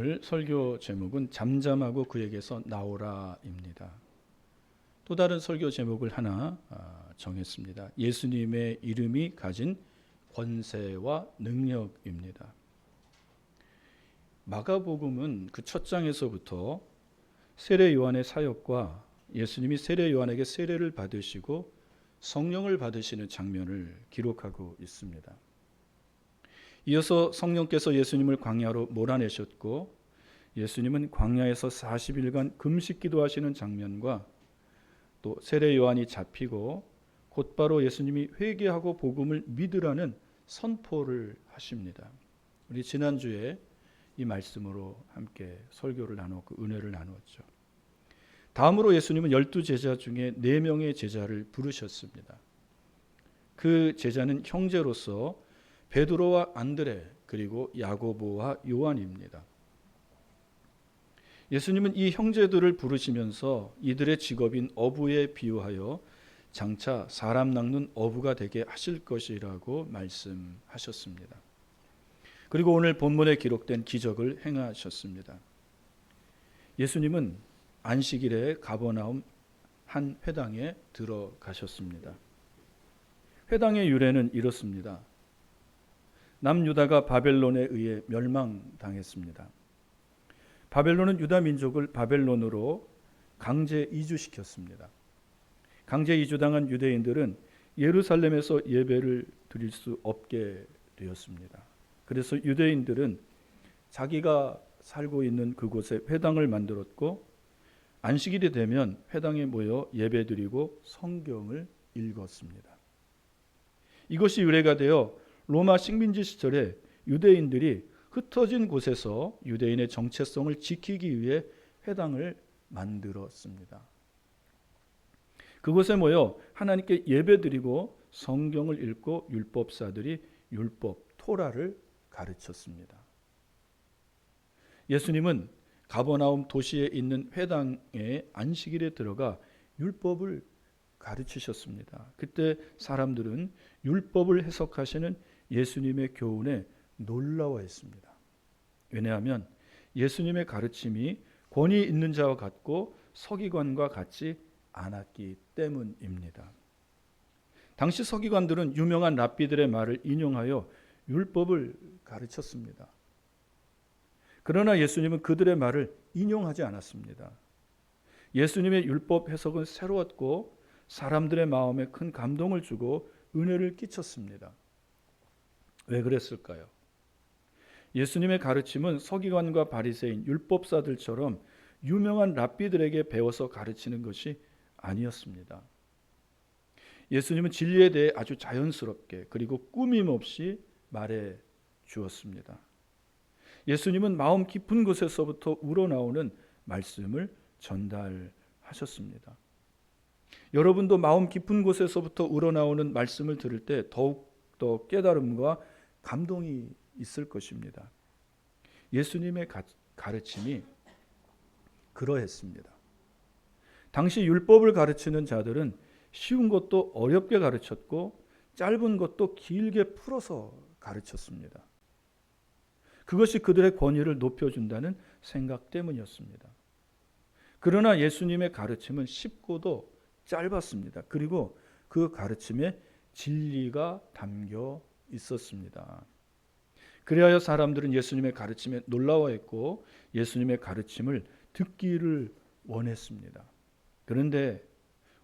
오늘 설교 제목은 잠잠하고 그에게서 나오라입니다. 또 다른 설교 제목을 하나 정했습니다. 예수님의 이름이 가진 권세와 능력입니다. 마가복음은 그 첫 장에서부터 세례 요한의 사역과 예수님이 세례 요한에게 세례를 받으시고 성령을 받으시는 장면을 기록하고 있습니다. 이어서 성령께서 예수님을 광야로 몰아내셨고 예수님은 광야에서 40일간 금식 기도하시는 장면과 또 세례 요한이 잡히고 곧바로 예수님이 회개하고 복음을 믿으라는 선포를 하십니다. 우리 지난주에 이 말씀으로 함께 설교를 나누었고 은혜를 나누었죠. 다음으로 예수님은 12제자 중에 4명의 제자를 부르셨습니다. 그 제자는 형제로서 베드로와 안드레 그리고 야고보와 요한입니다. 예수님은 이 형제들을 부르시면서 이들의 직업인 어부에 비유하여 장차 사람 낚는 어부가 되게 하실 것이라고 말씀하셨습니다. 그리고 오늘 본문에 기록된 기적을 행하셨습니다. 예수님은 안식일에 가버나움 한 회당에 들어가셨습니다. 회당의 유래는 이렇습니다. 남유다가 바벨론에 의해 멸망당했습니다. 바벨론은 유다 민족을 바벨론으로 강제 이주시켰습니다. 강제 이주당한 유대인들은 예루살렘에서 예배를 드릴 수 없게 되었습니다. 그래서 유대인들은 자기가 살고 있는 그곳에 회당을 만들었고 안식일이 되면 회당에 모여 예배드리고 성경을 읽었습니다. 이것이 유래가 되어 로마 식민지 시절에 유대인들이 흩어진 곳에서 유대인의 정체성을 지키기 위해 회당을 만들었습니다. 그곳에 모여 하나님께 예배드리고 성경을 읽고 율법사들이 율법, 토라를 가르쳤습니다. 예수님은 가버나움 도시에 있는 회당에 안식일에 들어가 율법을 가르치셨습니다. 그때 사람들은 율법을 해석하시는 예수님의 교훈에 놀라워했습니다. 왜냐하면 예수님의 가르침이 권위 있는 자와 같고 서기관과 같지 않았기 때문입니다. 당시 서기관들은 유명한 랍비들의 말을 인용하여 율법을 가르쳤습니다. 그러나 예수님은 그들의 말을 인용하지 않았습니다. 예수님의 율법 해석은 새로웠고 사람들의 마음에 큰 감동을 주고 은혜를 끼쳤습니다. 왜 그랬을까요? 예수님의 가르침은 서기관과 바리새인, 율법사들처럼 유명한 랍비들에게 배워서 가르치는 것이 아니었습니다. 예수님은 진리에 대해 아주 자연스럽게 그리고 꾸밈 없이 말해 주었습니다. 예수님은 마음 깊은 곳에서부터 우러나오는 말씀을 전달하셨습니다. 여러분도 마음 깊은 곳에서부터 우러나오는 말씀을 들을 때 더욱 더 깨달음과 감동이 있을 것입니다. 예수님의 가르침이 그러했습니다. 당시 율법을 가르치는 자들은 쉬운 것도 어렵게 가르쳤고 짧은 것도 길게 풀어서 가르쳤습니다. 그것이 그들의 권위를 높여준다는 생각 때문이었습니다. 그러나 예수님의 가르침은 쉽고도 짧았습니다. 그리고 그 가르침에 진리가 담겨 있었습니다. 그리하여 사람들은 예수님의 가르침에 놀라워했고 예수님의 가르침을 듣기를 원했습니다. 그런데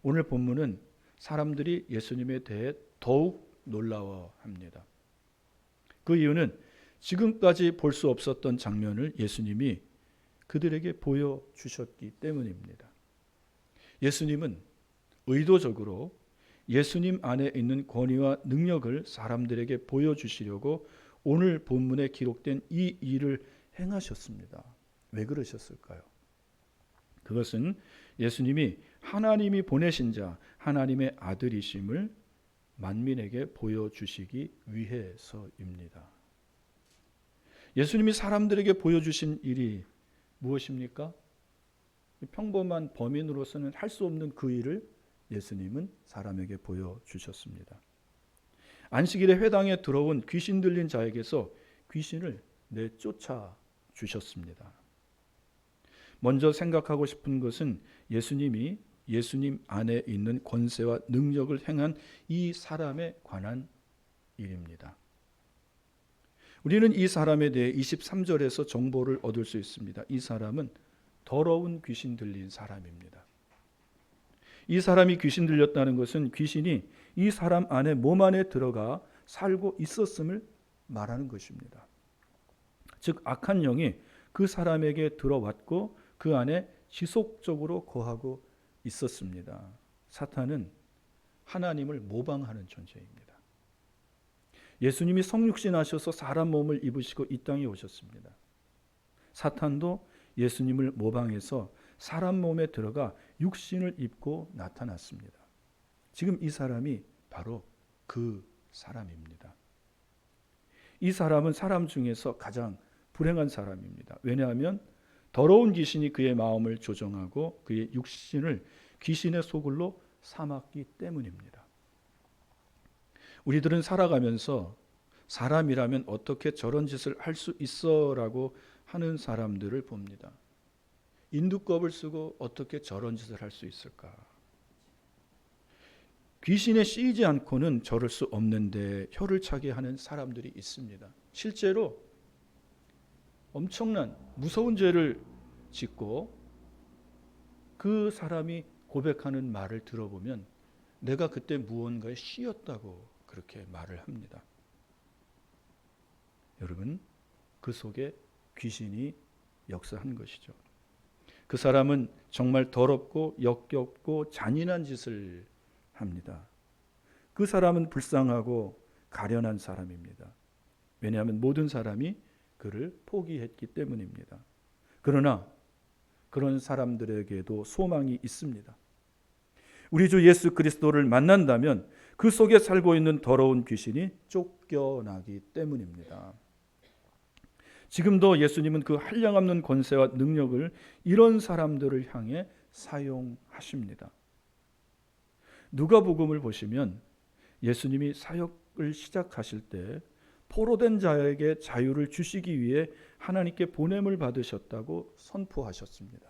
오늘 본문은 사람들이 예수님에 대해 더욱 놀라워합니다. 그 이유는 지금까지 볼 수 없었던 장면을 예수님이 그들에게 보여주셨기 때문입니다. 예수님은 의도적으로 예수님 안에 있는 권위와 능력을 사람들에게 보여주시려고 오늘 본문에 기록된 이 일을 행하셨습니다. 왜 그러셨을까요? 그것은 예수님이 하나님이 보내신 자, 하나님의 아들이심을 만민에게 보여주시기 위해서입니다. 예수님이 사람들에게 보여주신 일이 무엇입니까? 평범한 범인으로서는 할 수 없는 그 일을 예수님은 사람에게 보여주셨습니다. 안식일에 회당에 들어온 귀신 들린 자에게서 귀신을 내쫓아 주셨습니다. 먼저 생각하고 싶은 것은 예수님이 예수님 안에 있는 권세와 능력을 행한 이 사람에 관한 일입니다. 우리는 이 사람에 대해 23절에서 정보를 얻을 수 있습니다. 이 사람은 더러운 귀신 들린 사람입니다. 이 사람이 귀신 들렸다는 것은 귀신이 이 사람 안에 몸 안에 들어가 살고 있었음을 말하는 것입니다. 즉 악한 영이 그 사람에게 들어왔고 그 안에 지속적으로 거하고 있었습니다. 사탄은 하나님을 모방하는 존재입니다. 예수님이 성육신하셔서 사람 몸을 입으시고 이 땅에 오셨습니다. 사탄도 예수님을 모방해서 사람 몸에 들어가 육신을 입고 나타났습니다. 지금 이 사람이 바로 그 사람입니다. 이 사람은 사람 중에서 가장 불행한 사람입니다. 왜냐하면 더러운 귀신이 그의 마음을 조종하고 그의 육신을 귀신의 소굴로 삼았기 때문입니다. 우리들은 살아가면서 사람이라면 어떻게 저런 짓을 할 수 있어라고 하는 사람들을 봅니다. 인두껍을 쓰고 어떻게 저런 짓을 할 수 있을까? 귀신에 씌이지 않고는 저럴 수 없는데 혀를 차게 하는 사람들이 있습니다. 실제로 엄청난 무서운 죄를 짓고 그 사람이 고백하는 말을 들어보면 내가 그때 무언가에 씌였다고 그렇게 말을 합니다. 여러분, 그 속에 귀신이 역사한 것이죠. 그 사람은 정말 더럽고 역겹고 잔인한 짓을 합니다. 그 사람은 불쌍하고 가련한 사람입니다. 왜냐하면 모든 사람이 그를 포기했기 때문입니다. 그러나 그런 사람들에게도 소망이 있습니다. 우리 주 예수 그리스도를 만난다면 그 속에 살고 있는 더러운 귀신이 쫓겨나기 때문입니다. 지금도 예수님은 그 한량없는 권세와 능력을 이런 사람들을 향해 사용하십니다. 누가복음을 보시면 예수님이 사역을 시작하실 때 포로된 자에게 자유를 주시기 위해 하나님께 보냄을 받으셨다고 선포하셨습니다.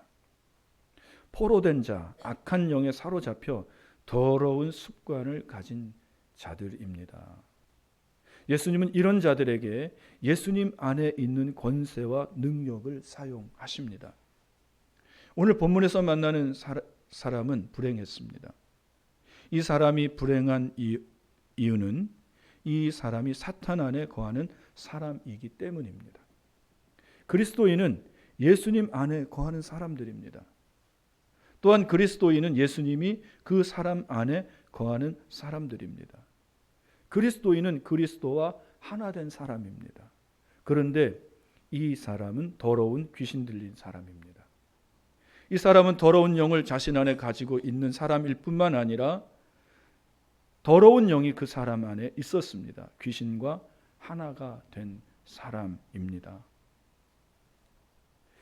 포로된 자, 악한 영에 사로잡혀 더러운 습관을 가진 자들입니다. 예수님은 이런 자들에게 예수님 안에 있는 권세와 능력을 사용하십니다. 오늘 본문에서 만나는 사람은 불행했습니다. 이 사람이 불행한 이유는 이 사람이 사탄 안에 거하는 사람이기 때문입니다. 그리스도인은 예수님 안에 거하는 사람들입니다. 또한 그리스도인은 예수님이 그 사람 안에 거하는 사람들입니다. 그리스도인은 그리스도와 하나 된 사람입니다. 그런데 이 사람은 더러운 귀신 들린 사람입니다. 이 사람은 더러운 영을 자신 안에 가지고 있는 사람일 뿐만 아니라 더러운 영이 그 사람 안에 있었습니다. 귀신과 하나가 된 사람입니다.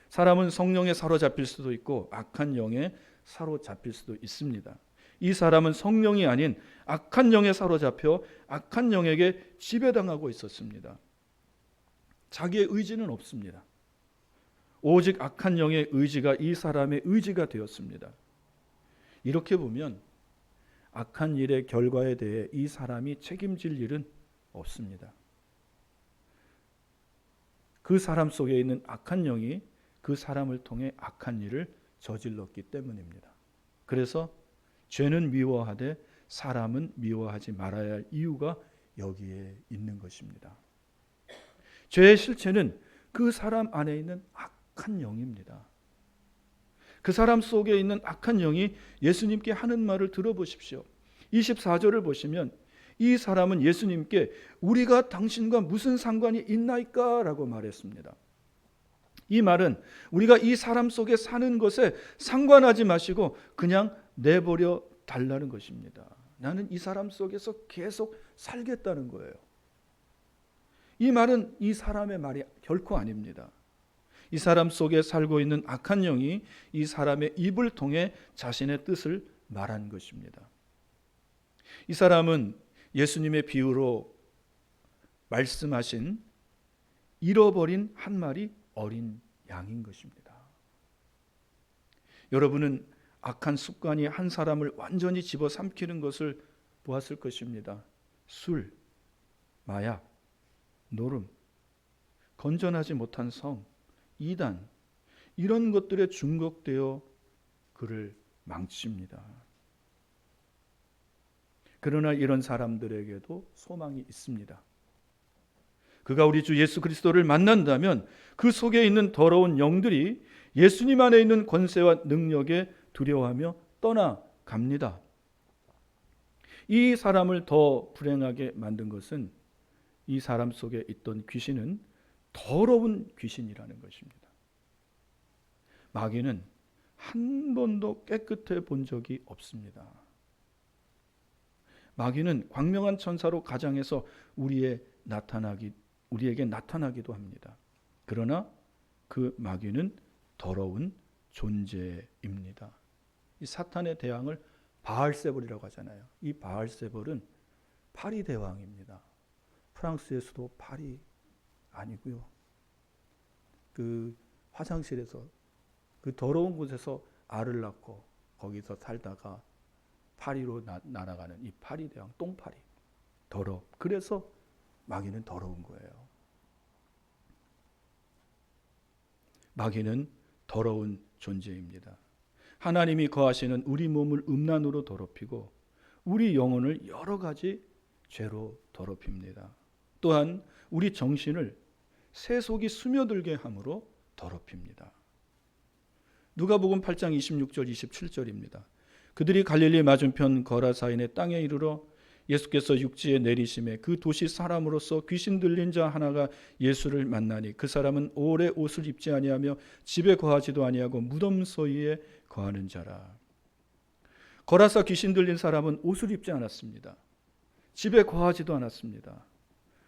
사람은 성령에 사로잡힐 수도 있고 악한 영에 사로잡힐 수도 있습니다. 이 사람은 성령이 아닌 악한 영에 사로잡혀 악한 영에게 지배당하고 있었습니다. 자기의 의지는 없습니다. 오직 악한 영의 의지가 이 사람의 의지가 되었습니다. 이렇게 보면 악한 일의 결과에 대해 이 사람이 책임질 일은 없습니다. 그 사람 속에 있는 악한 영이 그 사람을 통해 악한 일을 저질렀기 때문입니다. 그래서 죄는 미워하되 사람은 미워하지 말아야 할 이유가 여기에 있는 것입니다. 죄의 실체는 그 사람 안에 있는 악한 영입니다. 그 사람 속에 있는 악한 영이 예수님께 하는 말을 들어보십시오. 24절을 보시면 이 사람은 예수님께 우리가 당신과 무슨 상관이 있나이까? 라고 말했습니다. 이 말은 우리가 이 사람 속에 사는 것에 상관하지 마시고 그냥 내버려 달라는 것입니다. 나는 이 사람 속에서 계속 살겠다는 거예요. 이 말은 이 사람의 말이 결코 아닙니다. 이 사람 속에 살고 있는 악한 영이 이 사람의 입을 통해 자신의 뜻을 말한 것입니다. 이 사람은 예수님의 비유로 말씀하신 잃어버린 한 마리 어린 양인 것입니다. 여러분은 악한 습관이 한 사람을 완전히 집어삼키는 것을 보았을 것입니다. 술, 마약, 노름, 건전하지 못한 성, 이단, 이런 것들에 중독되어 그를 망칩니다. 그러나 이런 사람들에게도 소망이 있습니다. 그가 우리 주 예수 그리스도를 만난다면 그 속에 있는 더러운 영들이 예수님 안에 있는 권세와 능력에 두려워하며 떠나갑니다. 이 사람을 더 불행하게 만든 것은 이 사람 속에 있던 귀신은 더러운 귀신이라는 것입니다. 마귀는 한 번도 깨끗해 본 적이 없습니다. 마귀는 광명한 천사로 가장해서 우리에게 나타나기도 합니다. 그러나 그 마귀는 더러운 존재입니다. 이 사탄의 대왕을 바알세볼이라고 하잖아요. 이 바알세볼은 파리 대왕입니다. 프랑스의 수도 파리 아니고요. 그 화장실에서 그 더러운 곳에서 알을 낳고 거기서 살다가 파리로 날아가는 이 파리 대왕, 똥파리. 그래서 마귀는 더러운 거예요. 마귀는 더러운 존재입니다. 하나님이 거하시는 우리 몸을 음란으로 더럽히고 우리 영혼을 여러 가지 죄로 더럽힙니다. 또한 우리 정신을 세속이 스며들게 함으로 더럽힙니다. 누가복음 8장 26절 27절입니다. 그들이 갈릴리 맞은편 거라사인의 땅에 이르러 예수께서 육지에 내리심에 그 도시 사람으로서 귀신 들린 자 하나가 예수를 만나니 그 사람은 오래 옷을 입지 아니하며 집에 거하지도 아니하고 무덤 사이에 거하는 자라. 거라사 귀신 들린 사람은 옷을 입지 않았습니다. 집에 거하지도 않았습니다.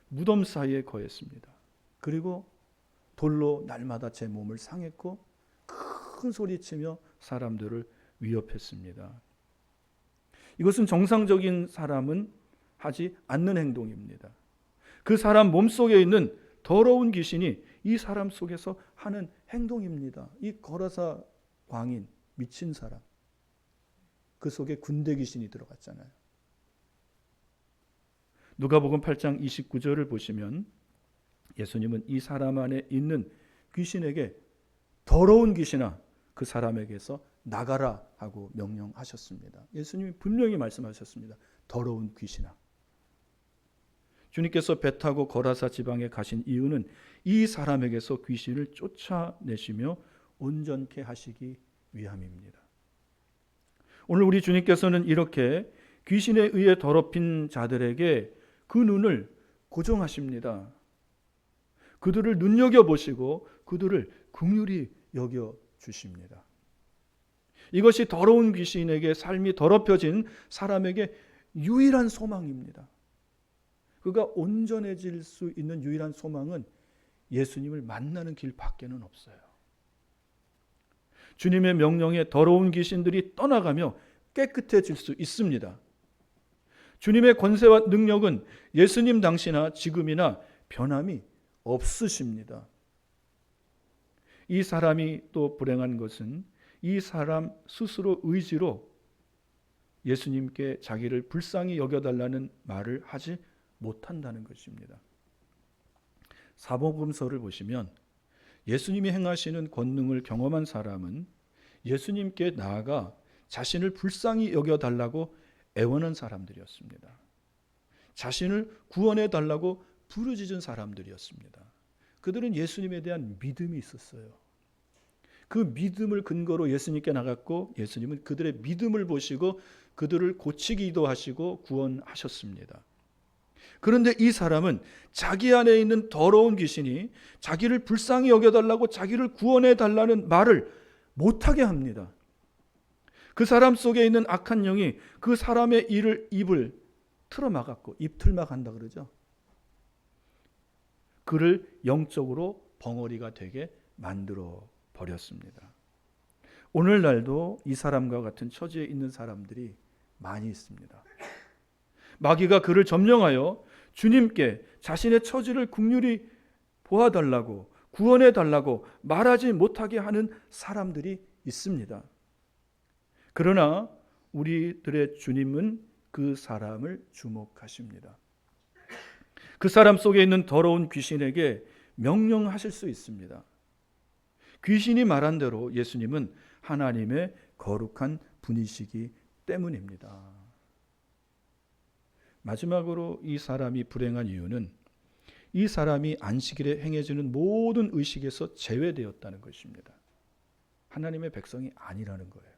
무덤 사이에 거했습니다. 그리고 돌로 날마다 제 몸을 상했고 큰 소리치며 사람들을 위협했습니다. 이것은 정상적인 사람은 하지 않는 행동입니다. 그 사람 몸속에 있는 더러운 귀신이 이 사람 속에서 하는 행동입니다. 이 거라사 광인, 미친 사람, 그 속에 군대 귀신이 들어갔잖아요. 누가복음 8장 29절을 보시면 예수님은 이 사람 안에 있는 귀신에게 더러운 귀신아 그 사람에게서 나가라 하고 명령하셨습니다. 예수님이 분명히 말씀하셨습니다. 더러운 귀신아. 주님께서 배 타고 거라사 지방에 가신 이유는 이 사람에게서 귀신을 쫓아내시며 온전케 하시기 위함입니다. 오늘 우리 주님께서는 이렇게 귀신에 의해 더럽힌 자들에게 그 눈을 고정하십니다. 그들을 눈여겨보시고 그들을 긍휼히 여겨주십니다. 이것이 더러운 귀신에게 삶이 더럽혀진 사람에게 유일한 소망입니다. 그가 온전해질 수 있는 유일한 소망은 예수님을 만나는 길밖에는 없어요. 주님의 명령에 더러운 귀신들이 떠나가며 깨끗해질 수 있습니다. 주님의 권세와 능력은 예수님 당시나 지금이나 변함이 없으십니다. 이 사람이 또 불행한 것은 이 사람 스스로 의지로 예수님께 자기를 불쌍히 여겨달라는 말을 하지 못한다는 것입니다. 사복음서를 보시면 예수님이 행하시는 권능을 경험한 사람은 예수님께 나아가 자신을 불쌍히 여겨달라고 애원한 사람들이었습니다. 자신을 구원해달라고 부르짖은 사람들이었습니다. 그들은 예수님에 대한 믿음이 있었어요. 그 믿음을 근거로 예수님께 나갔고 예수님은 그들의 믿음을 보시고 그들을 고치기도 하시고 구원하셨습니다. 그런데 이 사람은 자기 안에 있는 더러운 귀신이 자기를 불쌍히 여겨달라고 자기를 구원해달라는 말을 못하게 합니다. 그 사람 속에 있는 악한 영이 그 사람의 입을 틀어막았고 입틀막한다 그러죠. 그를 영적으로 벙어리가 되게 만들어 버렸습니다. 오늘날도 이 사람과 같은 처지에 있는 사람들이 많이 있습니다. 마귀가 그를 점령하여 주님께 자신의 처지를 긍휼히 보아달라고 구원해 달라고 말하지 못하게 하는 사람들이 있습니다. 그러나 우리들의 주님은 그 사람을 주목하십니다. 그 사람 속에 있는 더러운 귀신에게 명령하실 수 있습니다. 귀신이 말한 대로 예수님은 하나님의 거룩한 분이시기 때문입니다. 마지막으로 이 사람이 불행한 이유는 이 사람이 안식일에 행해지는 모든 의식에서 제외되었다는 것입니다. 하나님의 백성이 아니라는 거예요.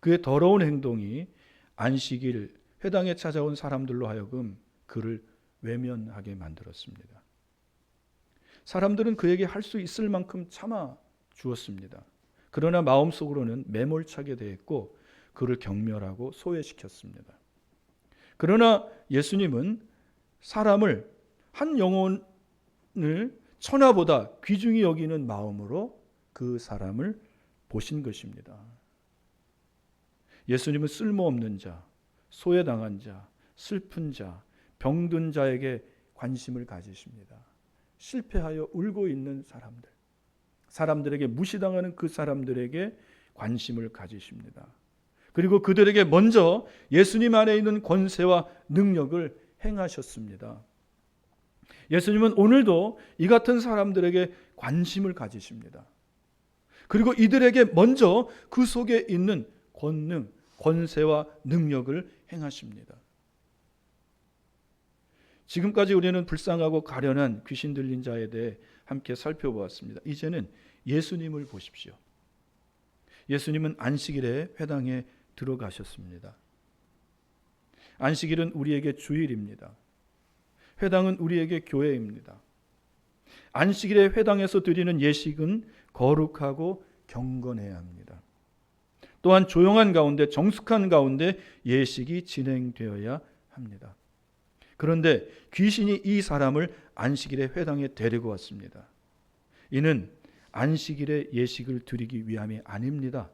그의 더러운 행동이 안식일 회당에 찾아온 사람들로 하여금 그를 외면하게 만들었습니다. 사람들은 그에게 할 수 있을 만큼 참아 주었습니다. 그러나 마음속으로는 매몰차게 대했고 그를 경멸하고 소외시켰습니다. 그러나 예수님은 사람을 한 영혼을 천하보다 귀중히 여기는 마음으로 그 사람을 보신 것입니다. 예수님은 쓸모없는 자, 소외당한 자, 슬픈 자, 병든 자에게 관심을 가지십니다. 실패하여 울고 있는 사람들에게 무시당하는 그 사람들에게 관심을 가지십니다. 그리고 그들에게 먼저 예수님 안에 있는 권세와 능력을 행하셨습니다. 예수님은 오늘도 이 같은 사람들에게 관심을 가지십니다. 그리고 이들에게 먼저 그 속에 있는 권능, 권세와 능력을 행하십니다. 지금까지 우리는 불쌍하고 가련한 귀신 들린 자에 대해 함께 살펴보았습니다. 이제는 예수님을 보십시오. 예수님은 안식일에 회당에 들어가셨습니다. 안식일은 우리에게 주일입니다. 회당은 우리에게 교회입니다. 안식일에 회당에서 드리는 예식은 거룩하고 경건해야 합니다. 또한 조용한 가운데, 정숙한 가운데 예식이 진행되어야 합니다. 그런데 귀신이 이 사람을 안식일에 회당에 데리고 왔습니다. 이는 안식일에 예식을 드리기 위함이 아닙니다.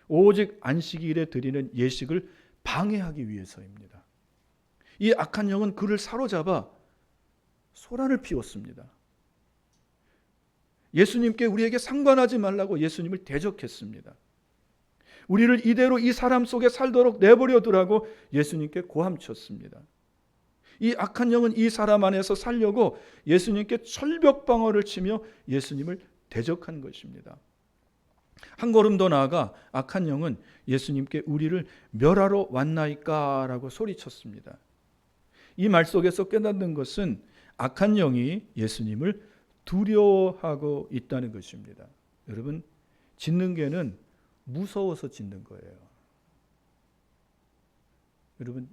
오직 안식일에 드리는 예식을 방해하기 위해서입니다. 이 악한 영은 그를 사로잡아 소란을 피웠습니다. 예수님께 우리에게 상관하지 말라고 예수님을 대적했습니다. 우리를 이대로 이 사람 속에 살도록 내버려 두라고 예수님께 고함쳤습니다. 이 악한 영은 이 사람 안에서 살려고 예수님께 철벽방어를 치며 예수님을 대적한 것입니다. 한 걸음 더 나아가 악한 영은 예수님께 우리를 멸하러 왔나이까라고 소리쳤습니다. 이 말 속에서 깨닫는 것은 악한 영이 예수님을 두려워하고 있다는 것입니다. 여러분, 짖는 개는 무서워서 짖는 거예요. 여러분,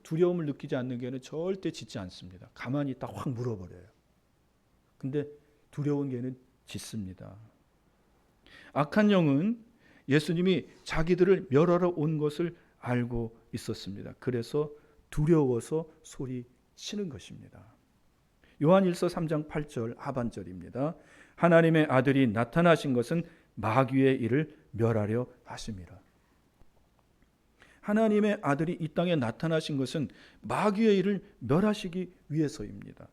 두려움을 느끼지 않는 개는 절대 짖지 않습니다. 가만히 있다 확 물어버려요. 근데 두려운 개는 짖습니다. 악한 영은 예수님이 자기들을 멸하러 온 것을 알고 있었습니다. 그래서 두려워서 소리치는 것입니다. 요한일서 3장 8절 하반절입니다. 하나님의 아들이 나타나신 것은 마귀의 일을 멸하려 하심이라. 하나님의 아들이 이 땅에 나타나신 것은 마귀의 일을 멸하시기 위해서입니다.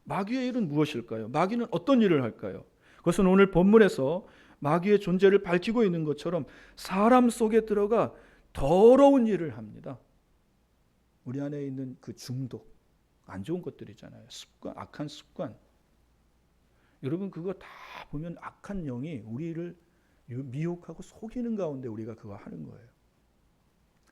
마귀의 일은 무엇일까요? 마귀는 어떤 일을 할까요? 그것은 오늘 본문에서 마귀의 존재를 밝히고 있는 것처럼 사람 속에 들어가 더러운 일을 합니다. 우리 안에 있는 그 중독, 안 좋은 것들이잖아요. 습관, 악한 습관. 여러분, 그거 다 보면 악한 영이 우리를 미혹하고 속이는 가운데 우리가 그거 하는 거예요.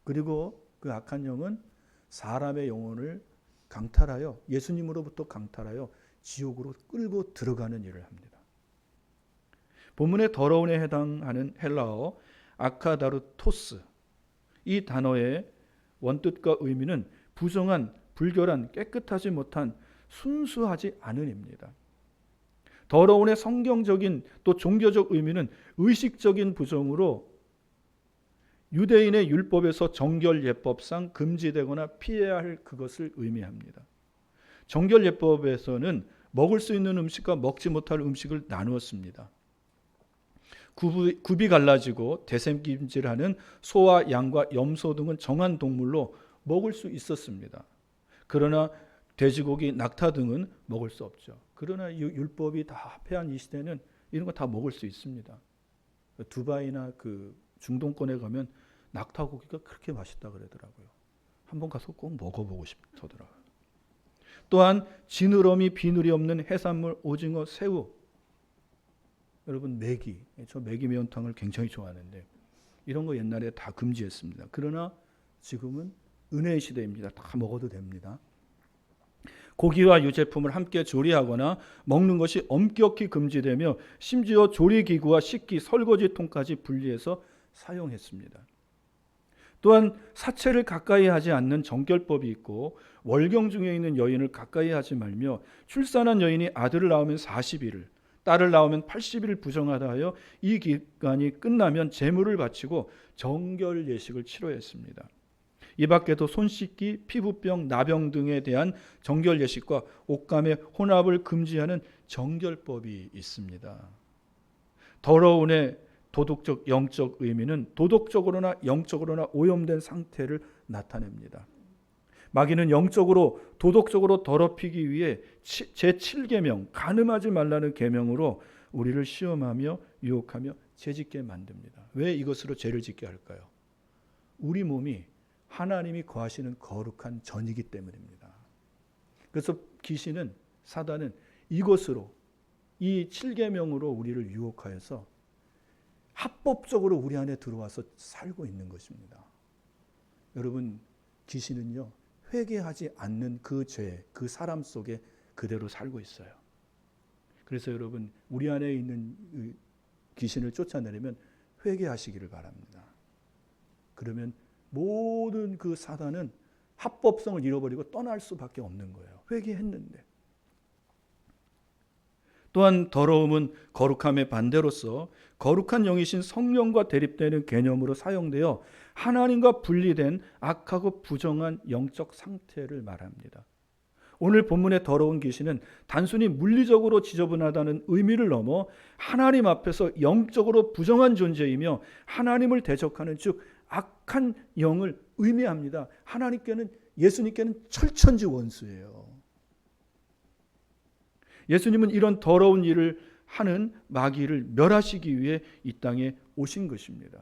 그리고 그 악한 영은 사람의 영혼을 강탈하여, 예수님으로부터 강탈하여 지옥으로 끌고 들어가는 일을 합니다. 본문의 더러운에 해당하는 헬라어 아카다르토스, 이 단어의 원뜻과 의미는 부정한, 불결한, 깨끗하지 못한, 순수하지 않은입니다. 더러운의 성경적인 또 종교적 의미는 의식적인 부정으로 유대인의 율법에서 정결예법상 금지되거나 피해야 할 그것을 의미합니다. 정결예법에서는 먹을 수 있는 음식과 먹지 못할 음식을 나누었습니다. 굽이 갈라지고 대샘김질하는 소와 양과 염소 등은 정한 동물로 먹을 수 있었습니다. 그러나 돼지고기, 낙타 등은 먹을 수 없죠. 그러나 이 율법이 다 합해한 이 시대는 이런 거 다 먹을 수 있습니다. 두바이나 그 중동권에 가면 낙타고기가 그렇게 맛있다 그러더라고요. 한번 가서 꼭 먹어보고 싶더라고요. 또한 지느러미 비늘이 없는 해산물, 오징어, 새우. 여러분 메기, 저 메기 매운탕을 굉장히 좋아하는데 이런 거 옛날에 다 금지했습니다. 그러나 지금은 은혜의 시대입니다. 다 먹어도 됩니다. 고기와 유제품을 함께 조리하거나 먹는 것이 엄격히 금지되며 심지어 조리기구와 식기, 설거지통까지 분리해서 사용했습니다. 또한 사체를 가까이 하지 않는 정결법이 있고 월경 중에 있는 여인을 가까이 하지 말며 출산한 여인이 아들을 낳으면 40일을, 딸을 낳으면 80일을 부정하다 하여 이 기간이 끝나면 제물을 바치고 정결 예식을 치러했습니다. 이 밖에도 손 씻기, 피부병, 나병 등에 대한 정결 예식과 옷감의 혼합을 금지하는 정결법이 있습니다. 더러운의 도덕적 영적 의미는 도덕적으로나 영적으로나 오염된 상태를 나타냅니다. 마귀는 영적으로 도덕적으로 더럽히기 위해 제7계명 간음하지 말라는 계명으로 우리를 시험하며 유혹하며 죄짓게 만듭니다. 왜 이것으로 죄를 짓게 할까요? 우리 몸이 하나님이 거하시는 거룩한 전이기 때문입니다. 그래서 귀신은, 사단은 이것으로, 이 7계명으로 우리를 유혹하여서 합법적으로 우리 안에 들어와서 살고 있는 것입니다. 여러분, 귀신은요, 회개하지 않는 그 죄, 그 사람 속에 그대로 살고 있어요. 그래서 여러분, 우리 안에 있는 귀신을 쫓아내려면 회개하시기를 바랍니다. 그러면 모든 그 사단은 합법성을 잃어버리고 떠날 수밖에 없는 거예요. 회개했는데. 또한 더러움은 거룩함의 반대로서 거룩한 영이신 성령과 대립되는 개념으로 사용되어 하나님과 분리된 악하고 부정한 영적 상태를 말합니다. 오늘 본문의 더러운 귀신은 단순히 물리적으로 지저분하다는 의미를 넘어 하나님 앞에서 영적으로 부정한 존재이며 하나님을 대적하는 즉 악한 영을 의미합니다. 하나님께는, 예수님께는 철천지 원수예요. 예수님은 이런 더러운 일을 하는 마귀를 멸하시기 위해 이 땅에 오신 것입니다.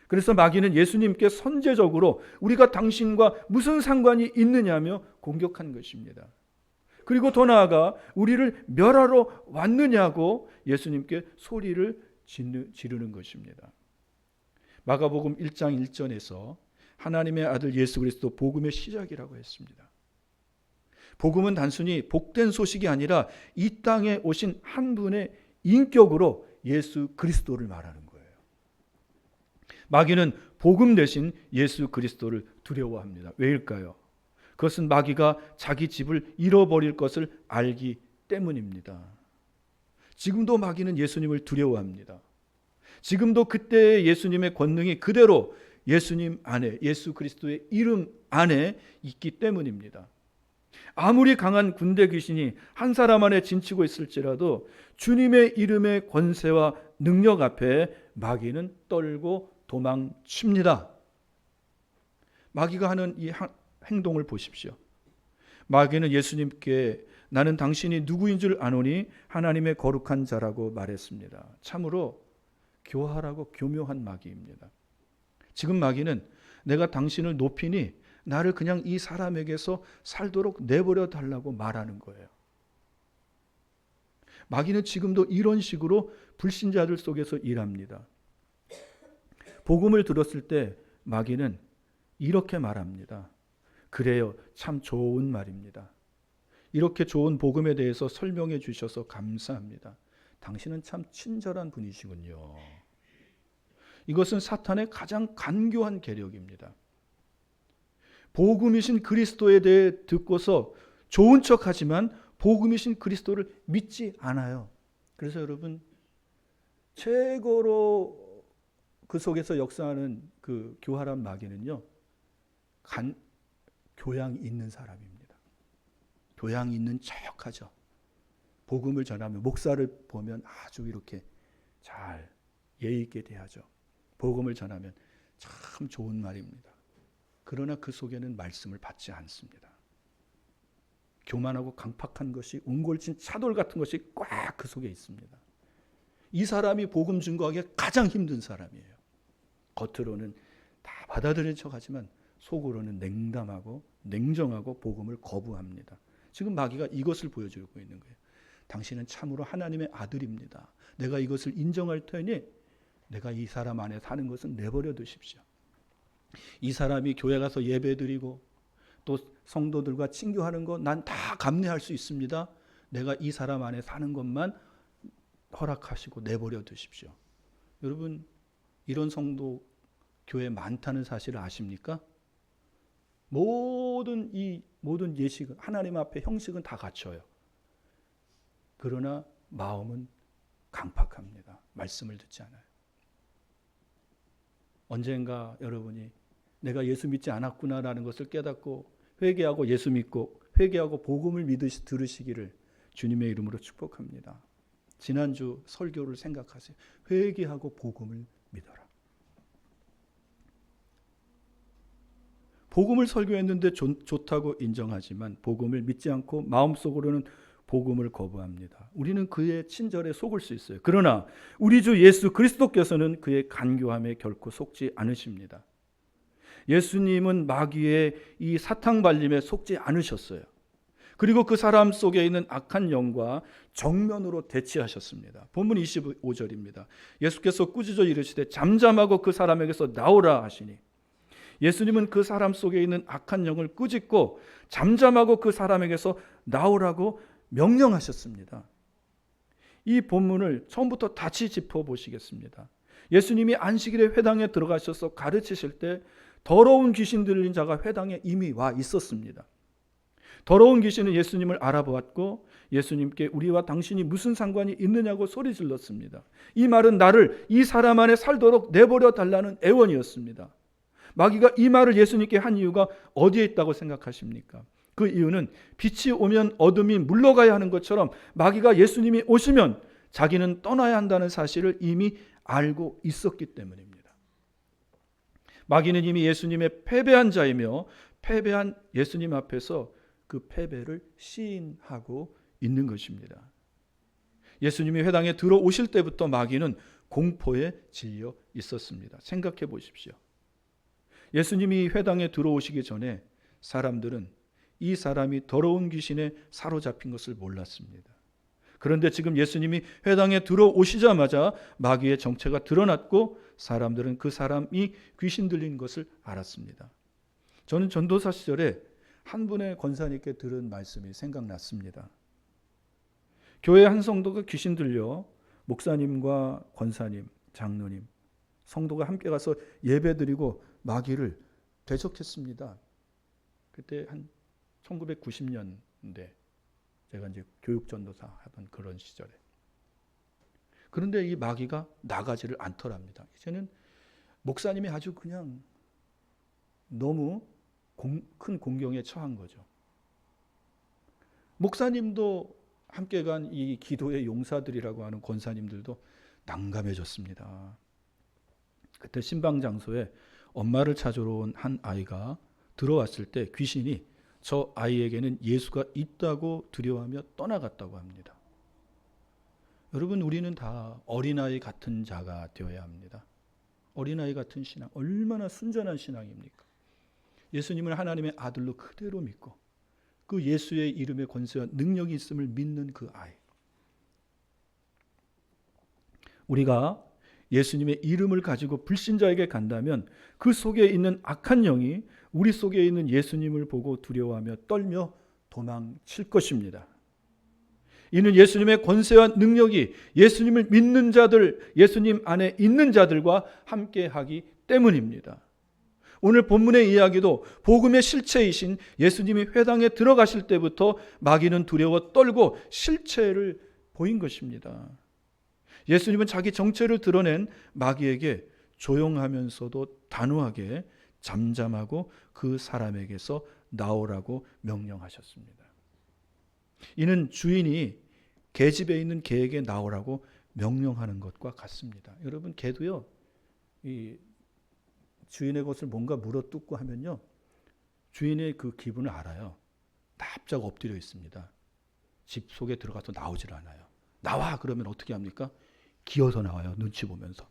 그래서 마귀는 예수님께 선제적으로 우리가 당신과 무슨 상관이 있느냐며 공격한 것입니다. 그리고 더 나아가 우리를 멸하러 왔느냐고 예수님께 소리를 지르는 것입니다. 마가복음 1장 1절에서 하나님의 아들 예수 그리스도 복음의 시작이라고 했습니다. 복음은 단순히 복된 소식이 아니라 이 땅에 오신 한 분의 인격으로 예수 그리스도를 말하는 거예요. 마귀는 복음 대신 예수 그리스도를 두려워합니다. 왜일까요? 그것은 마귀가 자기 집을 잃어버릴 것을 알기 때문입니다. 지금도 마귀는 예수님을 두려워합니다. 지금도 그때의 예수님의 권능이 그대로 예수님 안에, 예수 그리스도의 이름 안에 있기 때문입니다. 아무리 강한 군대 귀신이 한 사람 안에 진치고 있을지라도 주님의 이름의 권세와 능력 앞에 마귀는 떨고 도망칩니다. 마귀가 하는 이 행동을 보십시오. 마귀는 예수님께 나는 당신이 누구인 줄 아노니 하나님의 거룩한 자라고 말했습니다. 참으로 교활하고 교묘한 마귀입니다. 지금 마귀는 내가 당신을 높이니 나를 그냥 이 사람에게서 살도록 내버려 달라고 말하는 거예요. 마귀는 지금도 이런 식으로 불신자들 속에서 일합니다. 복음을 들었을 때 마귀는 이렇게 말합니다. 그래요, 참 좋은 말입니다. 이렇게 좋은 복음에 대해서 설명해 주셔서 감사합니다. 당신은 참 친절한 분이시군요. 이것은 사탄의 가장 간교한 계략입니다. 복음이신 그리스도에 대해 듣고서 좋은 척하지만 복음이신 그리스도를 믿지 않아요. 그래서 여러분, 최고로 그 속에서 역사하는 그 교활한 마귀는요, 교양 있는 사람입니다. 교양 있는 척하죠. 복음을 전하면 목사를 보면 아주 이렇게 잘 예의 있게 대하죠. 복음을 전하면 참 좋은 말입니다. 그러나 그 속에는 말씀을 받지 않습니다. 교만하고 강팍한 것이 옹골친 차돌 같은 것이 꽉 그 속에 있습니다. 이 사람이 복음 증거하기 가장 힘든 사람이에요. 겉으로는 다 받아들인 척하지만 속으로는 냉담하고 냉정하고 복음을 거부합니다. 지금 마귀가 이것을 보여주고 있는 거예요. 당신은 참으로 하나님의 아들입니다. 내가 이것을 인정할 테니 내가 이 사람 안에 사는 것은 내버려 두십시오. 이 사람이 교회 가서 예배드리고 또 성도들과 친교하는 거 난 다 감내할 수 있습니다. 내가 이 사람 안에 사는 것만 허락하시고 내버려 두십시오. 여러분, 이런 성도 교회 많다는 사실을 아십니까? 모든 예식은 하나님 앞에 형식은 다 갖춰요. 그러나 마음은 강팍합니다. 말씀을 듣지 않아요. 언젠가 여러분이 내가 예수 믿지 않았구나라는 것을 깨닫고 회개하고 예수 믿고 회개하고 복음을 들으시기를 주님의 이름으로 축복합니다. 지난주 설교를 생각하세요. 회개하고 복음을 믿어라. 복음을 설교했는데 좋다고 인정하지만 복음을 믿지 않고 마음속으로는 복음을 거부합니다. 우리는 그의 친절에 속을 수 있어요. 그러나 우리 주 예수 그리스도께서는 그의 간교함에 결코 속지 않으십니다. 예수님은 마귀의 이 사탕 발림에 속지 않으셨어요. 그리고 그 사람 속에 있는 악한 영과 정면으로 대치하셨습니다. 본문 25절입니다. 예수께서 꾸짖어 이르시되 잠잠하고 그 사람에게서 나오라 하시니, 예수님은 그 사람 속에 있는 악한 영을 꾸짖고 잠잠하고 그 사람에게서 나오라고 명령하셨습니다. 이 본문을 처음부터 다시 짚어보시겠습니다. 예수님이 안식일에 회당에 들어가셔서 가르치실 때 더러운 귀신 들린 자가 회당에 이미 와 있었습니다. 더러운 귀신은 예수님을 알아보았고 예수님께 우리와 당신이 무슨 상관이 있느냐고 소리 질렀습니다. 이 말은 나를 이 사람 안에 살도록 내버려 달라는 애원이었습니다. 마귀가 이 말을 예수님께 한 이유가 어디에 있다고 생각하십니까? 그 이유는 빛이 오면 어둠이 물러가야 하는 것처럼 마귀가 예수님이 오시면 자기는 떠나야 한다는 사실을 이미 알고 있었기 때문입니다. 마귀는 이미 예수님의 패배한 자이며 패배한 예수님 앞에서 그 패배를 시인하고 있는 것입니다. 예수님이 회당에 들어오실 때부터 마귀는 공포에 질려 있었습니다. 생각해 보십시오. 예수님이 회당에 들어오시기 전에 사람들은 이 사람이 더러운 귀신에 사로잡힌 것을 몰랐습니다. 그런데 지금 예수님이 회당에 들어오시자마자 마귀의 정체가 드러났고 사람들은 그 사람이 귀신 들린 것을 알았습니다. 저는 전도사 시절에 한 분의 권사님께 들은 말씀이 생각났습니다. 교회 한 성도가 귀신 들려 목사님과 권사님, 장로님, 성도가 함께 가서 예배드리고 마귀를 대적했습니다. 그때 한 1990년대 제가 이제 교육 전도사 하던 그런 시절에. 그런데 이 마귀가 나가지를 않더랍니다. 이제는 목사님이 아주 그냥 너무 큰 공경에 처한 거죠. 목사님도 함께 간 이 기도의 용사들이라고 하는 권사님들도 난감해졌습니다. 그때 신방 장소에 엄마를 찾으러 온 한 아이가 들어왔을 때 귀신이 저 아이에게는 예수가 있다고 두려워하며 떠나갔다고 합니다. 여러분, 우리는 다 어린아이 같은 자가 되어야 합니다. 어린아이 같은 신앙, 얼마나 순전한 신앙입니까? 예수님을 하나님의 아들로 그대로 믿고 그 예수의 이름의 권세와 능력이 있음을 믿는 그 아이. 우리가 예수님의 이름을 가지고 불신자에게 간다면 그 속에 있는 악한 영이 우리 속에 있는 예수님을 보고 두려워하며 떨며 도망칠 것입니다. 이는 예수님의 권세와 능력이 예수님을 믿는 자들, 예수님 안에 있는 자들과 함께하기 때문입니다. 오늘 본문의 이야기도 복음의 실체이신 예수님이 회당에 들어가실 때부터 마귀는 두려워 떨고 실체를 보인 것입니다. 예수님은 자기 정체를 드러낸 마귀에게 조용하면서도 단호하게 잠잠하고 그 사람에게서 나오라고 명령하셨습니다. 이는 주인이 개집에 있는 개에게 나오라고 명령하는 것과 같습니다. 여러분, 개도요, 이 주인의 것을 뭔가 물어뜯고 하면요, 주인의 그 기분을 알아요. 납작 엎드려 있습니다. 집 속에 들어가서 나오질 않아요. 나와 그러면 어떻게 합니까? 기어서 나와요. 눈치 보면서.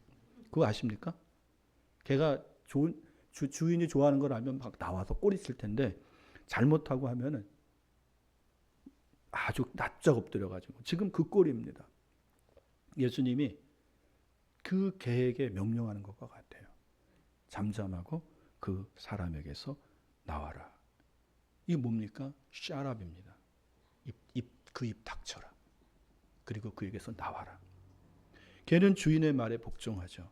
그거 아십니까? 걔가 주인이 좋아하는 걸 알면 막 나와서 꼬리칠 텐데 잘못하고 하면은 아주 납작 엎드려가지고 지금 그 꼴입니다. 예수님이 그 개에게 명령하는 것과 같아요. 잠잠하고 그 사람에게서 나와라. 이게 뭡니까? 샤랍입니다. 그 입 닥쳐라. 그리고 그에게서 나와라. 개는 주인의 말에 복종하죠.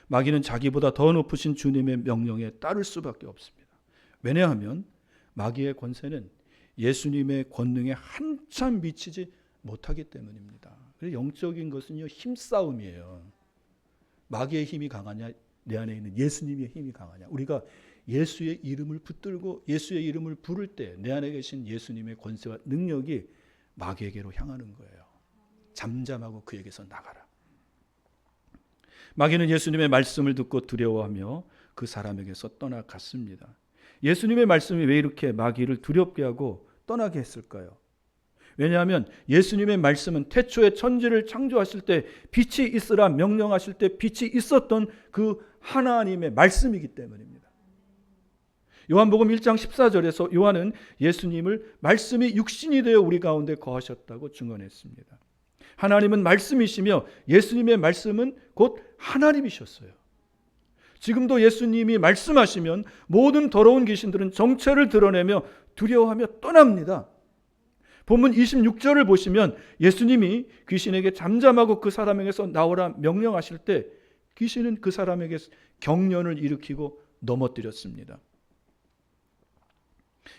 마귀는 자기보다 더 높으신 주님의 명령에 따를 수밖에 없습니다. 왜냐하면 마귀의 권세는 예수님의 권능에 한참 미치지 못하기 때문입니다. 영적인 것은요, 힘싸움이에요. 마귀의 힘이 강하냐, 내 안에 있는 예수님의 힘이 강하냐. 우리가 예수의 이름을 붙들고 예수의 이름을 부를 때 내 안에 계신 예수님의 권세와 능력이 마귀에게로 향하는 거예요. 잠잠하고 그에게서 나가라. 마귀는 예수님의 말씀을 듣고 두려워하며 그 사람에게서 떠나갔습니다. 예수님의 말씀이 왜 이렇게 마귀를 두렵게 하고 떠나게 했을까요? 왜냐하면 예수님의 말씀은 태초에 천지를 창조하실 때 빛이 있으라 명령하실 때 빛이 있었던 그 하나님의 말씀이기 때문입니다. 요한복음 1장 14절에서 요한은 예수님을 말씀이 육신이 되어 우리 가운데 거하셨다고 증언했습니다. 하나님은 말씀이시며 예수님의 말씀은 곧 하나님이셨어요. 지금도 예수님이 말씀하시면 모든 더러운 귀신들은 정체를 드러내며 두려워하며 떠납니다. 본문 26절을 보시면 예수님이 귀신에게 잠잠하고 그 사람에게서 나오라 명령하실 때 귀신은 그 사람에게 경련을 일으키고 넘어뜨렸습니다.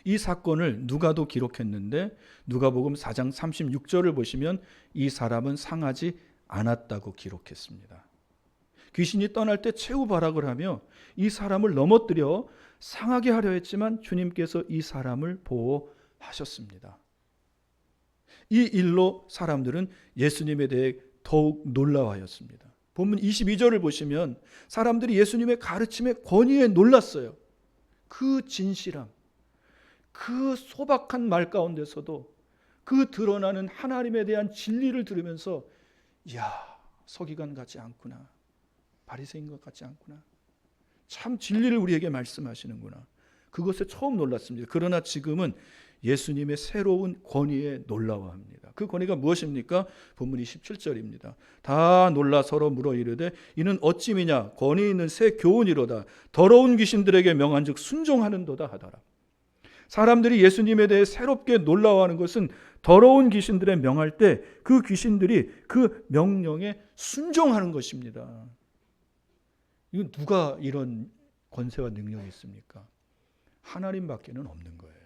이 사건을 누가도 기록했는데 누가복음 4장 36절을 보시면 이 사람은 상하지 않았다고 기록했습니다. 귀신이 떠날 때 최후 발악을 하며 이 사람을 넘어뜨려 상하게 하려 했지만 주님께서 이 사람을 보호하셨습니다. 이 일로 사람들은 예수님에 대해 더욱 놀라워하였습니다. 본문 22절을 보시면 사람들이 예수님의 가르침의 권위에 놀랐어요. 그 진실함, 그 소박한 말 가운데서도 그 드러나는 하나님에 대한 진리를 들으면서 이야, 서기관 같지 않구나. 바리새인 것 같지 않구나. 참 진리를 우리에게 말씀하시는구나. 그것에 처음 놀랐습니다. 그러나 지금은 예수님의 새로운 권위에 놀라워합니다. 그 권위가 무엇입니까? 본문 27절입니다. 다 놀라 서로 물어 이르되 이는 어찌미냐 권위 있는 새 교훈이로다. 더러운 귀신들에게 명한즉 순종하는도다 하더라. 사람들이 예수님에 대해 새롭게 놀라워하는 것은 더러운 귀신들의 명할 때 그 귀신들이 그 명령에 순종하는 것입니다. 이건 누가 이런 권세와 능력이 있습니까? 하나님밖에는 없는 거예요.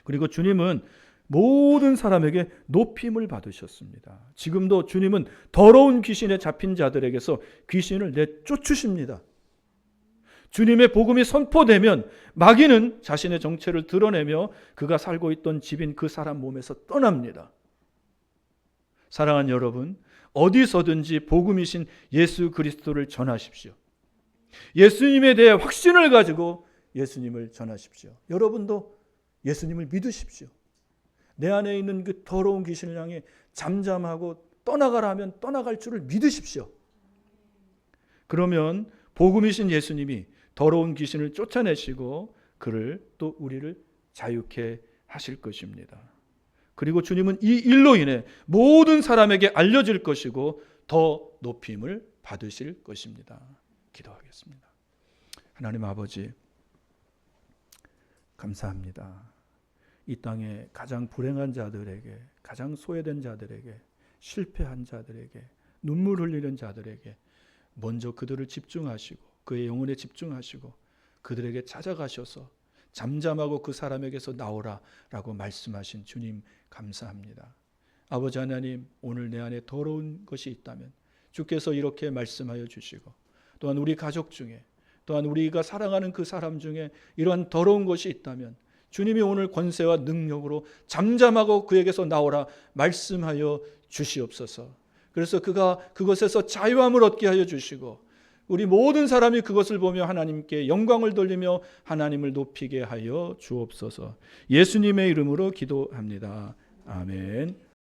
그리고 주님은 모든 사람에게 높임을 받으셨습니다. 지금도 주님은 더러운 귀신에 잡힌 자들에게서 귀신을 내쫓으십니다. 주님의 복음이 선포되면 마귀는 자신의 정체를 드러내며 그가 살고 있던 집인 그 사람 몸에서 떠납니다. 사랑하는 여러분, 어디서든지 복음이신 예수 그리스도를 전하십시오. 예수님에 대해 확신을 가지고 예수님을 전하십시오. 여러분도 예수님을 믿으십시오. 내 안에 있는 그 더러운 귀신을 향해 잠잠하고 떠나가라 하면 떠나갈 줄을 믿으십시오. 그러면 복음이신 예수님이 더러운 귀신을 쫓아내시고 그를 또 우리를 자유케 하실 것입니다. 그리고 주님은 이 일로 인해 모든 사람에게 알려질 것이고 더 높임을 받으실 것입니다. 기도하겠습니다. 하나님 아버지, 감사합니다. 이 땅에 가장 불행한 자들에게, 가장 소외된 자들에게, 실패한 자들에게, 눈물 흘리는 자들에게 먼저 그들을 집중하시고 그의 영혼에 집중하시고 그들에게 찾아가셔서 잠잠하고 그 사람에게서 나오라 라고 말씀하신 주님 감사합니다. 아버지 하나님, 오늘 내 안에 더러운 것이 있다면 주께서 이렇게 말씀하여 주시고 또한 우리 가족 중에 또한 우리가 사랑하는 그 사람 중에 이러한 더러운 것이 있다면 주님이 오늘 권세와 능력으로 잠잠하고 그에게서 나오라 말씀하여 주시옵소서. 그래서 그가 그것에서 자유함을 얻게 하여 주시고 우리 모든 사람이 그것을 보며 하나님께 영광을 돌리며 하나님을 높이게 하여 주옵소서. 예수님의 이름으로 기도합니다. 아멘.